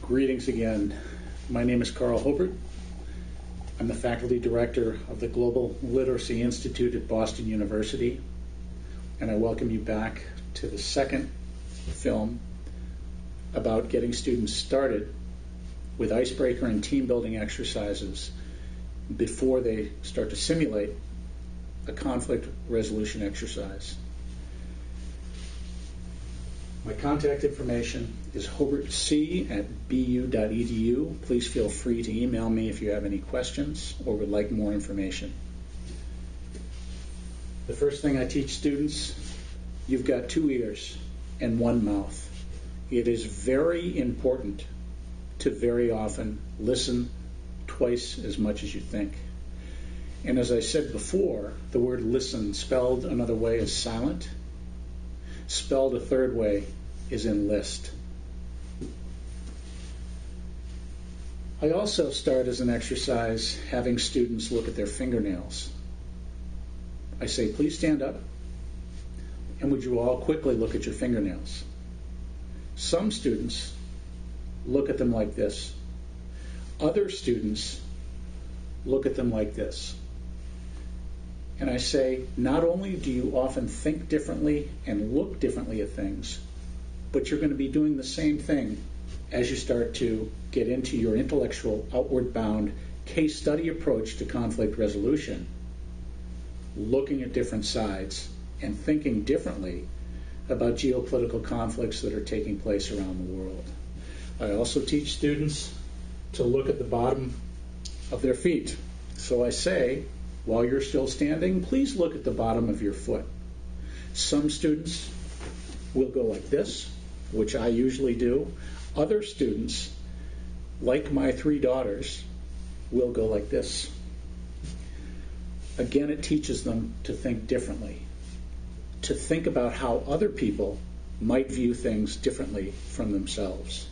Greetings again. My name is Carl Hobert. I'm the faculty director of the Global Literacy Institute at Boston University, and I welcome you back to the second film about getting students started with icebreaker and team building exercises before they start to simulate a conflict resolution exercise. My contact information is hobertc@bu.edu. Please feel free to email me if you have any questions or would like more information. The first thing I teach students, you've got 2 ears and 1 mouth. It is very important to very often listen twice as much as you think. And as I said before, the word listen, spelled another way, is silent. Spelled a third way is enlist. I also start as an exercise having students look at their fingernails. I say, please stand up, and would you all quickly look at your fingernails? Some students look at them like this. Other students look at them like this. And I say, not only do you often think differently and look differently at things, but you're going to be doing the same thing as you start to get into your intellectual, outward-bound case study approach to conflict resolution, looking at different sides and thinking differently about geopolitical conflicts that are taking place around the world. I also teach students to look at the bottom of their feet. So I say, while you're still standing, please look at the bottom of your foot. Some students will go like this, which I usually do. Other students, like my 3 daughters, will go like this. Again, it teaches them to think differently, to think about how other people might view things differently from themselves.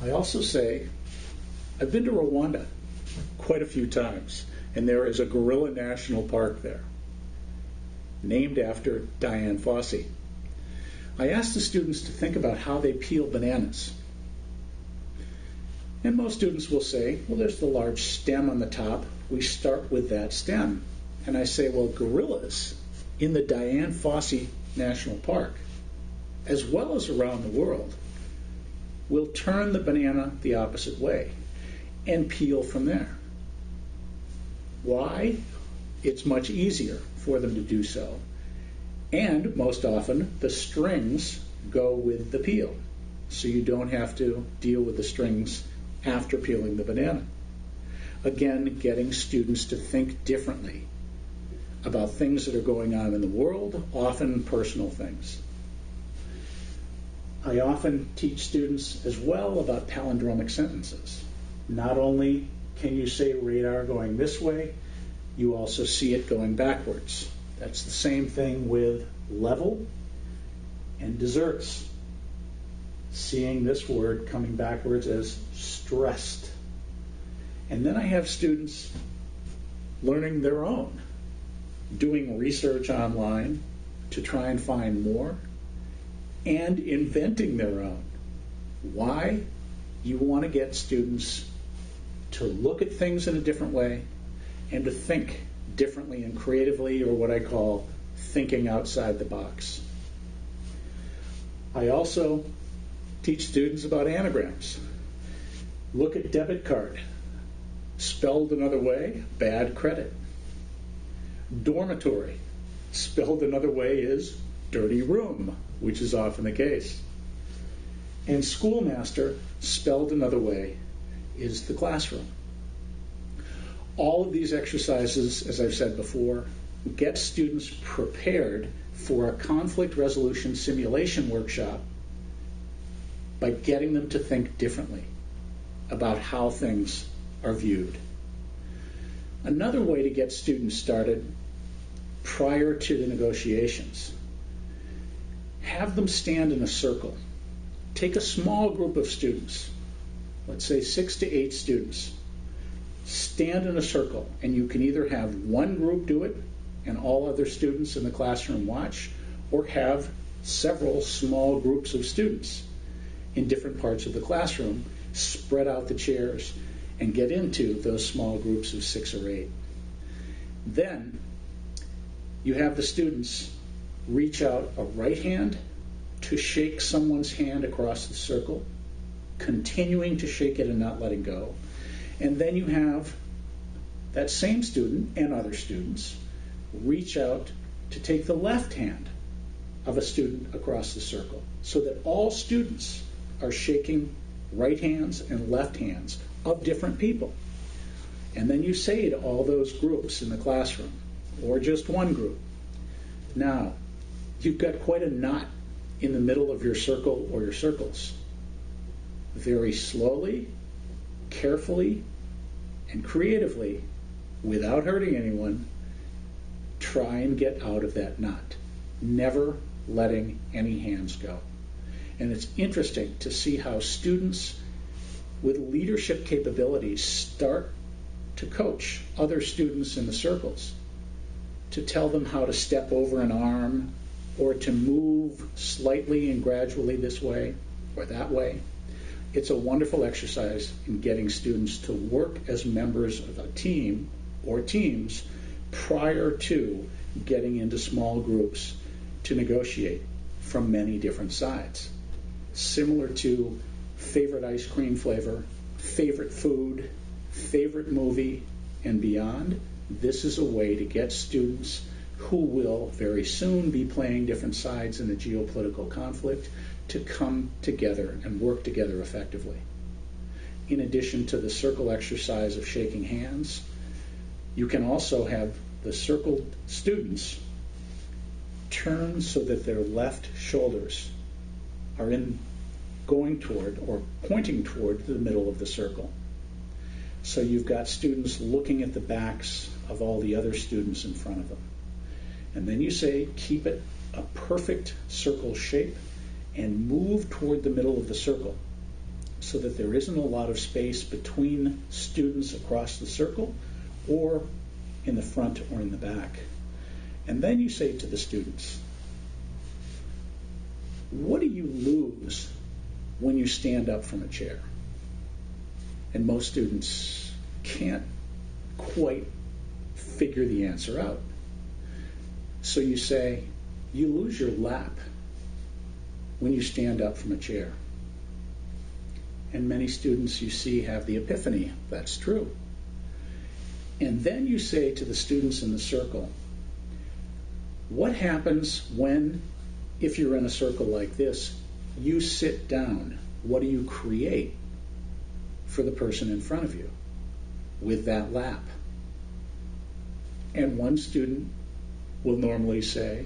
I also say, I've been to Rwanda quite a few times, and there is a gorilla national park there, named after Dian Fossey. I asked the students to think about how they peel bananas. And most students will say, well, there's the large stem on the top. We start with that stem. And I say, well, gorillas in the Dian Fossey National Park, as well as around the world, will turn the banana the opposite way and peel from there. Why? It's much easier for them to do so. And most often, the strings go with the peel. So you don't have to deal with the strings after peeling the banana. Again, getting students to think differently about things that are going on in the world, often personal things. I often teach students as well about palindromic sentences. Not only can you say radar going this way, you also see it going backwards. That's the same thing with level and desserts. Seeing this word coming backwards as stressed. And then I have students learning their own, doing research online to try and find more, and inventing their own. Why? You want to get students to look at things in a different way and to think differently and creatively, or what I call thinking outside the box. I also teach students about anagrams. Look at debit card. Spelled another way, bad credit. Dormitory. Spelled another way is dirty room, which is often the case. And schoolmaster, spelled another way, is the classroom. All of these exercises, as I've said before, get students prepared for a conflict resolution simulation workshop by getting them to think differently about how things are viewed. Another way to get students started prior to the negotiations, have them stand in a circle. Take a small group of students, let's say 6 to 8 students, stand in a circle, and you can either have one group do it and all other students in the classroom watch, or have several small groups of students. in different parts of the classroom, spread out the chairs, and get into those small groups of 6 or 8. Then you have the students reach out a right hand to shake someone's hand across the circle, continuing to shake it and not letting go. And then you have that same student and other students reach out to take the left hand of a student across the circle, so that all students are shaking right hands and left hands of different people. And then you say to all those groups in the classroom, or just one group, now, you've got quite a knot in the middle of your circle or your circles. Very slowly, carefully, and creatively, without hurting anyone, try and get out of that knot, never letting any hands go. And it's interesting to see how students with leadership capabilities start to coach other students in the circles, to tell them how to step over an arm or to move slightly and gradually this way or that way. It's a wonderful exercise in getting students to work as members of a team or teams prior to getting into small groups to negotiate from many different sides. Similar to favorite ice cream flavor, favorite food, favorite movie, and beyond, this is a way to get students who will very soon be playing different sides in the geopolitical conflict to come together and work together effectively. In addition to the circle exercise of shaking hands, you can also have the circled students turn so that their left shoulders are going toward or pointing toward the middle of the circle. So you've got students looking at the backs of all the other students in front of them. And then you say, keep it a perfect circle shape and move toward the middle of the circle so that there isn't a lot of space between students across the circle or in the front or in the back. And then you say to the students, what do you lose when you stand up from a chair? And most students can't quite figure the answer out. So you say, you lose your lap when you stand up from a chair. And many students you see have the epiphany, that's true. And then you say to the students in the circle, what happens when, if you're in a circle like this, you sit down? What do you create for the person in front of you with that lap? And one student will normally say,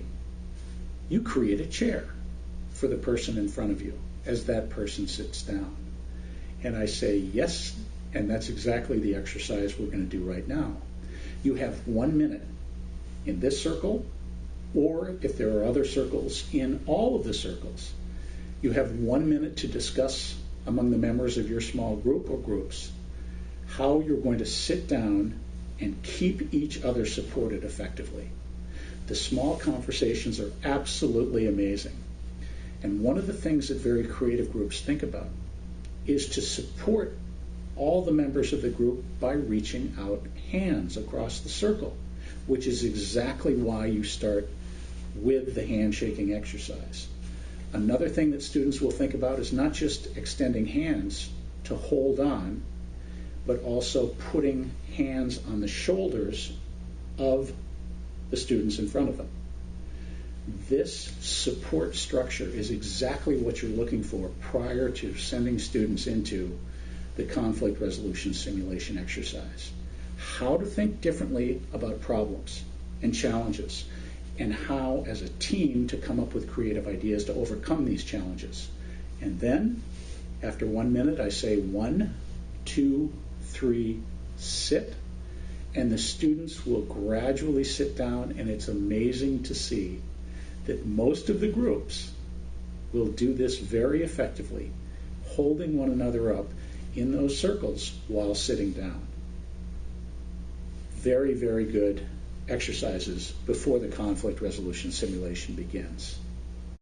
you create a chair for the person in front of you as that person sits down. And I say, yes, and that's exactly the exercise we're going to do right now. You have 1 minute in this circle, or if there are other circles, in all of the circles. You have 1 minute to discuss among the members of your small group or groups how you're going to sit down and keep each other supported effectively. The small conversations are absolutely amazing. And one of the things that very creative groups think about is to support all the members of the group by reaching out hands across the circle, which is exactly why you start with the handshaking exercise. Another thing that students will think about is not just extending hands to hold on, but also putting hands on the shoulders of the students in front of them. This support structure is exactly what you're looking for prior to sending students into the conflict resolution simulation exercise. How to think differently about problems and challenges, and how, as a team, to come up with creative ideas to overcome these challenges. And then, after 1 minute, I say 1, 2, 3, sit, and the students will gradually sit down, and it's amazing to see that most of the groups will do this very effectively, holding one another up in those circles while sitting down. Very, very good exercises before the conflict resolution simulation begins.